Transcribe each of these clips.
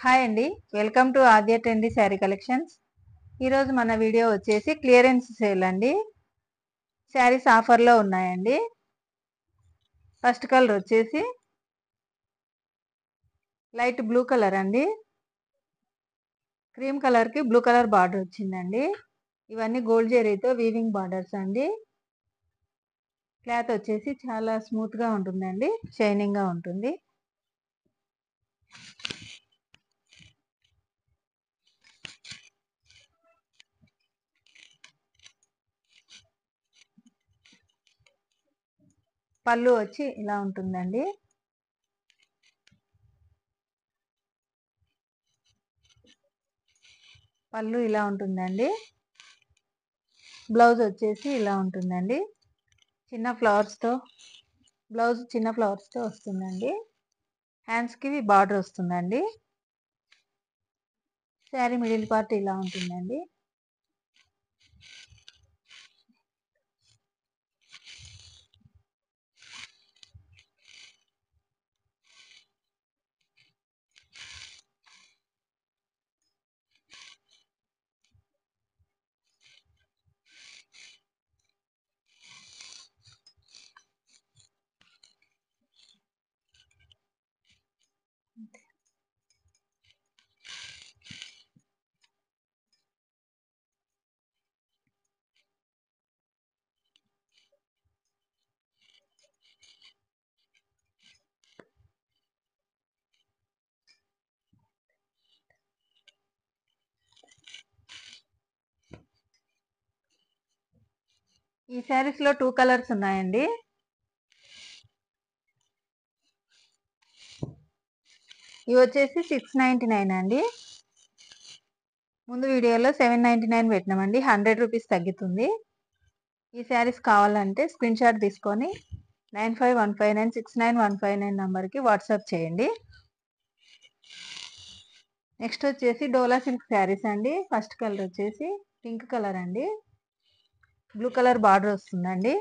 Hi అండి, welcome to Aadya trendy sari collections. ఈరోజు మన వీడియో వచ్చేసి క్లియరెన్స్ సేల్ అండి. శారీస్ ఆఫర్లో ఉన్నాయండి. ఫస్ట్ కలర్ వచ్చేసి లైట్ బ్లూ కలర్ అండి. క్రీమ్ కలర్కి బ్లూ కలర్ బార్డర్ వచ్చిందండి. ఇవన్నీ గోల్డ్ జెరీతో వీవింగ్ బార్డర్స్ అండి. క్లాత్ వచ్చేసి చాలా స్మూత్గా ఉంటుందండి, షైనింగ్గా ఉంటుంది. పళ్ళు వచ్చి ఇలా ఉంటుందండి. పళ్ళు ఇలా ఉంటుందండి. బ్లౌజ్ వచ్చేసి ఇలా ఉంటుందండి. బ్లౌజ్ చిన్న ఫ్లవర్స్తో వస్తుందండి. హ్యాండ్స్కి బార్డర్ వస్తుందండి. శారీ మిడిల్ పార్ట్ ఇలా ఉంటుందండి. ఈ శారీస్ లో 2 కలర్స్ ఉన్నాయండి. ఇవి వచ్చేసి 699 అండి. ముందు వీడియోలో 799 పెట్టినామండి. 100 రూపీస్ తగ్గుతుంది. ఈ శారీస్ కావాలంటే స్క్రీన్ షాట్ తీసుకొని 9515969159 నంబర్కి వాట్సాప్ చేయండి. నెక్స్ట్ వచ్చేసి డోలా సిల్క్ శారీస్ అండి. ఫస్ట్ కలర్ వచ్చేసి పింక్ కలర్ అండి. బ్లూ కలర్ బార్డర్ వస్తుందండి.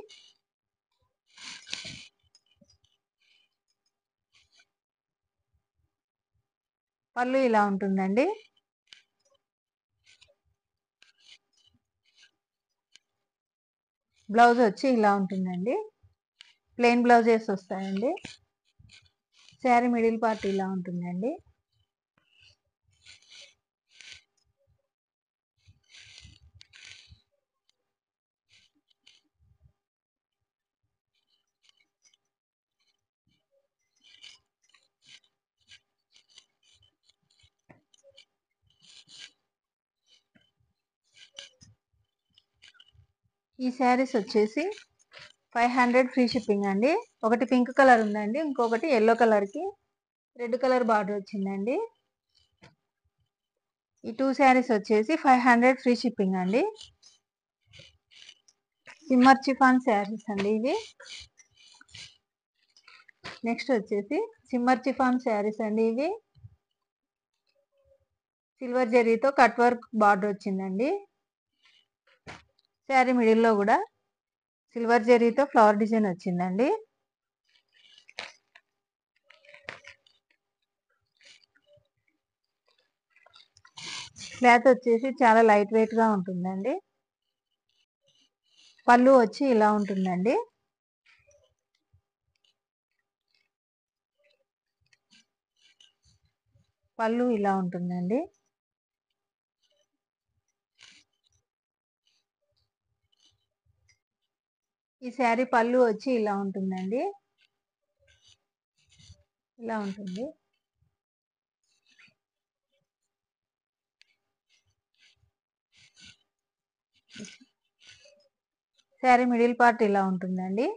పళ్ళు ఇలా ఉంటుందండి. బ్లౌజ్ వచ్చి ఇలా ఉంటుందండి. ప్లెయిన్ బ్లౌజెస్ వస్తాయండి. శారీ మిడిల్ పార్ట్ ఇలా ఉంటుందండి. ఈ శారీస్ వచ్చేసి 500 ఫ్రీ షిప్పింగ్ అండి. ఒకటి పింక్ కలర్ ఉందండి, ఇంకొకటి ఎల్లో కలర్కి రెడ్ కలర్ బార్డర్ వచ్చిందండి. ఈ 2 శారీస్ వచ్చేసి 500 ఫ్రీ షిప్పింగ్ అండి. సిమ్మర్ చిఫాన్ శారీస్ అండి ఇవి. నెక్స్ట్ వచ్చేసి సిమ్మర్ చిఫాన్ శారీస్ అండి ఇవి. సిల్వర్ జెరీతో కట్ వర్క్ బార్డర్ వచ్చిందండి. శారీ మిడిల్లో కూడా సిల్వర్ జెరీతో ఫ్లవర్ డిజైన్ వచ్చిందండి. క్లాత్ వచ్చేసి చాలా లైట్ వెయిట్ గా ఉంటుందండి. పళ్ళు వచ్చి ఇలా ఉంటుందండి. పళ్ళు ఇలా ఉంటుందండి. ఈ శారీ పళ్ళు వచ్చి ఇలా ఉంటుందండి. ఇలా ఉంటుంది. శారీ మిడిల్ పార్ట్ ఇలా ఉంటుందండి.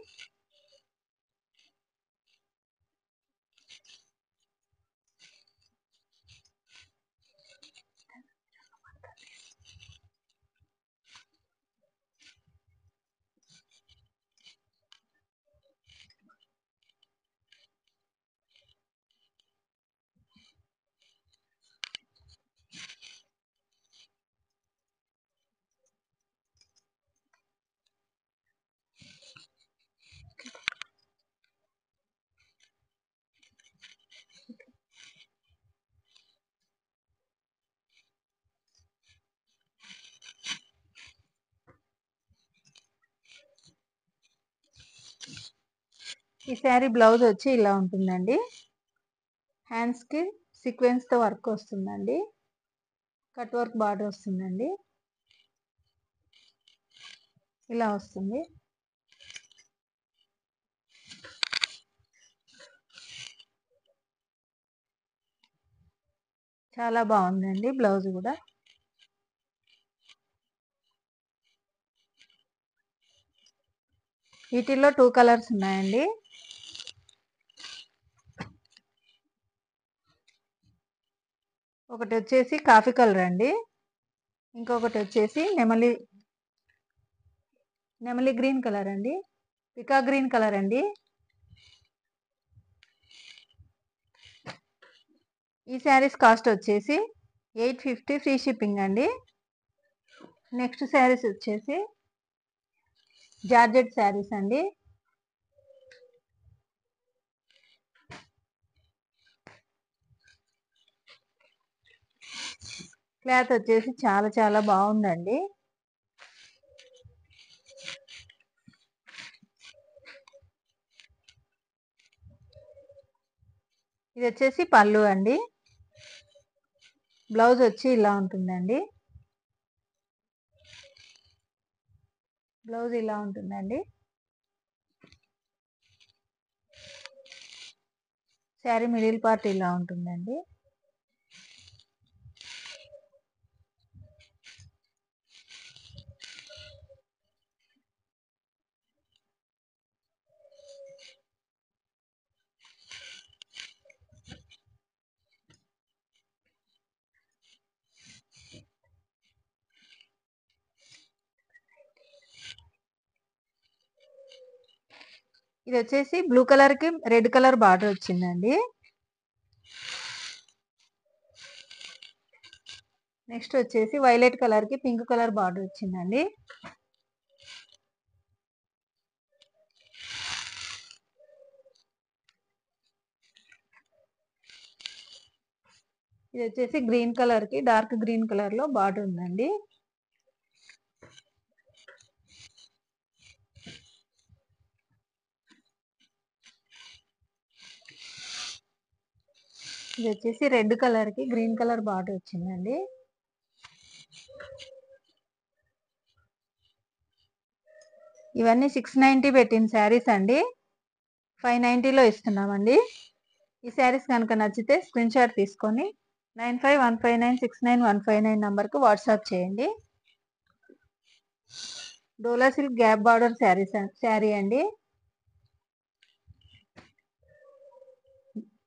ఈ శారీ బ్లౌజ్ వచ్చి ఇలా ఉంటుందండి. హ్యాండ్స్కి సీక్వెన్స్తో వర్క్ వస్తుందండి. కట్ వర్క్ బార్డర్ వస్తుందండి. ఇలా వస్తుంది. చాలా బాగుందండి బ్లౌజ్ కూడా. వీటిల్లో 2 కలర్స్ ఉన్నాయండి. ఒకటి వచ్చేసి కాఫీ కలర్ అండి. ఇంకొకటి వచ్చేసి నెమలి గ్రీన్ కలర్ అండి. పికా గ్రీన్ కలర్ అండి. ఈ శారీస్ కాస్ట్ వచ్చేసి 850 ఫ్రీ షిప్పింగ్ అండి. నెక్స్ట్ శారీస్ వచ్చేసి జార్జెట్ శారీస్ అండి. క్లాత్ వచ్చేసి చాలా చాలా బాగుందండి. ఇది వచ్చేసి పళ్ళు అండి. బ్లౌజ్ వచ్చి ఇలా ఉంటుందండి. బ్లౌజ్ ఇలా ఉంటుందండి. శారీ మిడిల్ పార్ట్ ఇలా ఉంటుందండి. ఇది వచ్చేసి బ్లూ కలర్ కి రెడ్ కలర్ బార్డర్ వచ్చిందండి. నెక్స్ట్ వచ్చేసి వైలెట్ కలర్ కి పింక్ కలర్ బార్డర్ వచ్చిందండి. ఇది వచ్చేసి గ్రీన్ కలర్ కి డార్క్ గ్రీన్ కలర్ లో బార్డర్ ఉందండి. ఇది వచ్చేసి రెడ్ కలర్ కి గ్రీన్ కలర్ బార్డర్ వచ్చిందండి. ఇవన్నీ 690 పెట్టిన శారీస్ అండి. 590లో ఇస్తున్నామండి. ఈ శారీస్ కనుక నచ్చితే స్క్రీన్ షాట్ తీసుకొని 9515969159 నంబర్కు వాట్సాప్ చేయండి. డోలా సిల్క్ గ్యాప్ బార్డర్ శారీ అండి.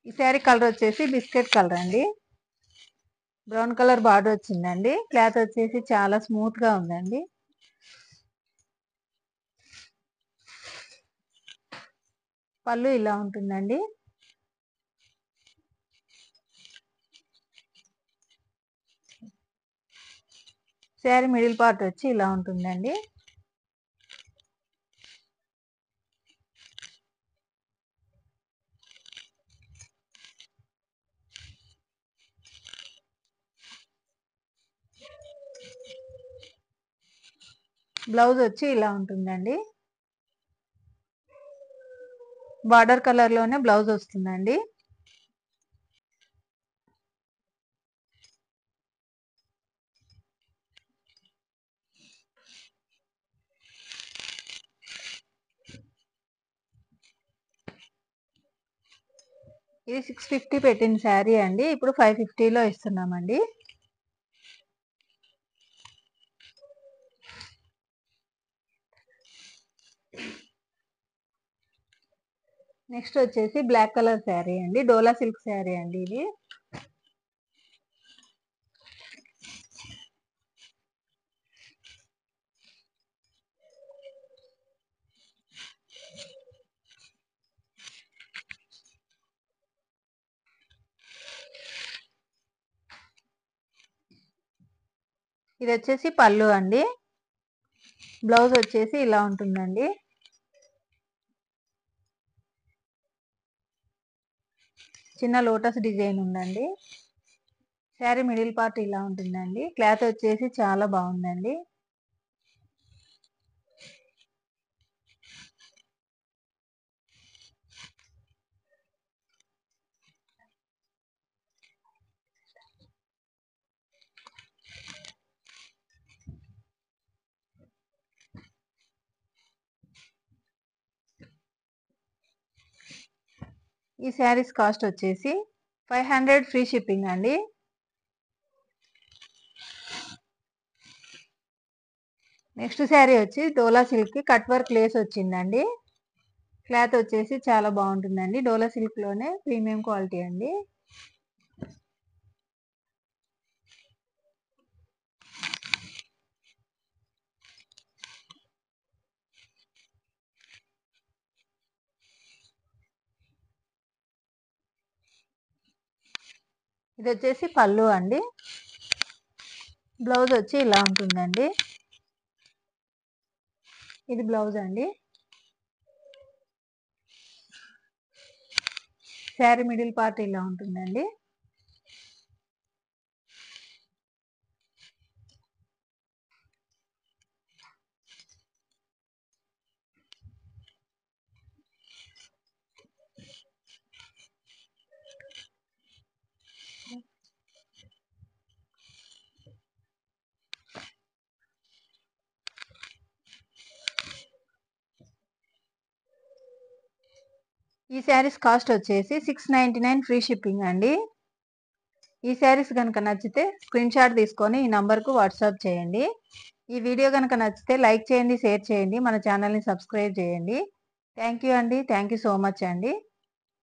ఈ శారీ కలర్ వచ్చేసి బిస్కెట్ కలర్ అండి. బ్రౌన్ కలర్ బార్డర్ వచ్చిందండి. క్లాత్ వచ్చేసి చాలా స్మూత్ గా ఉందండి. పళ్ళు ఇలా ఉంటుందండి. శారీ మిడిల్ పార్ట్ వచ్చి ఇలా ఉంటుందండి. బ్లౌజ్ వచ్చి ఇలా ఉంటుందండి. బార్డర్ కలర్ లోనే బ్లౌజ్ వస్తుందండి. ఇది 650 పెట్టిన శారీ అండి. ఇప్పుడు 550లో ఇస్తున్నామండి. నెక్స్ట్ వచ్చేసి బ్లాక్ కలర్ శారీ అండి. డోలా సిల్క్ శారీ అండి ఇది. ఇది వచ్చేసి పళ్ళు అండి. బ్లౌజ్ వచ్చేసి ఇలా ఉంటుందండి. చిన్న లోటస్ డిజైన్ ఉందండి. శారీ మిడిల్ పార్ట్ ఇలా ఉంటుందండి. క్లాత్ వచ్చేసి చాలా బాగుందండి. ఈ శారీస్ కాస్ట్ వచ్చేసి 500 ఫ్రీ షిప్పింగ్ అండి. నెక్స్ట్ శారీ వచ్చి డోలా సిల్క్ కట్ వర్క్ లేస్ వచ్చిందండి. క్లాత్ వచ్చేసి చాలా బాగుంటుందండి. డోలా సిల్క్ లోనే ప్రీమియం క్వాలిటీ అండి. ఇది వచ్చేసి పళ్ళు అండి. బ్లౌజ్ వచ్చి ఇలా ఉంటుందండి. ఇది బ్లౌజ్ అండి. శారీ మిడిల్ పార్ట్ ఇలా ఉంటుందండి. ఈ శారీస్ కాస్ట్ వచ్చేసి 699 ఫ్రీ షిప్పింగ్ అండి. ఈ శారీస్ కనుక నచ్చితే స్క్రీన్ షాట్ తీసుకొని ఈ నంబర్కు వాట్సాప్ చేయండి. ఈ వీడియో కనుక నచ్చితే లైక్ చేయండి, షేర్ చేయండి, మన ఛానల్ని సబ్స్క్రైబ్ చేయండి. థ్యాంక్ యూ అండి. థ్యాంక్ యూ సో మచ్ అండి.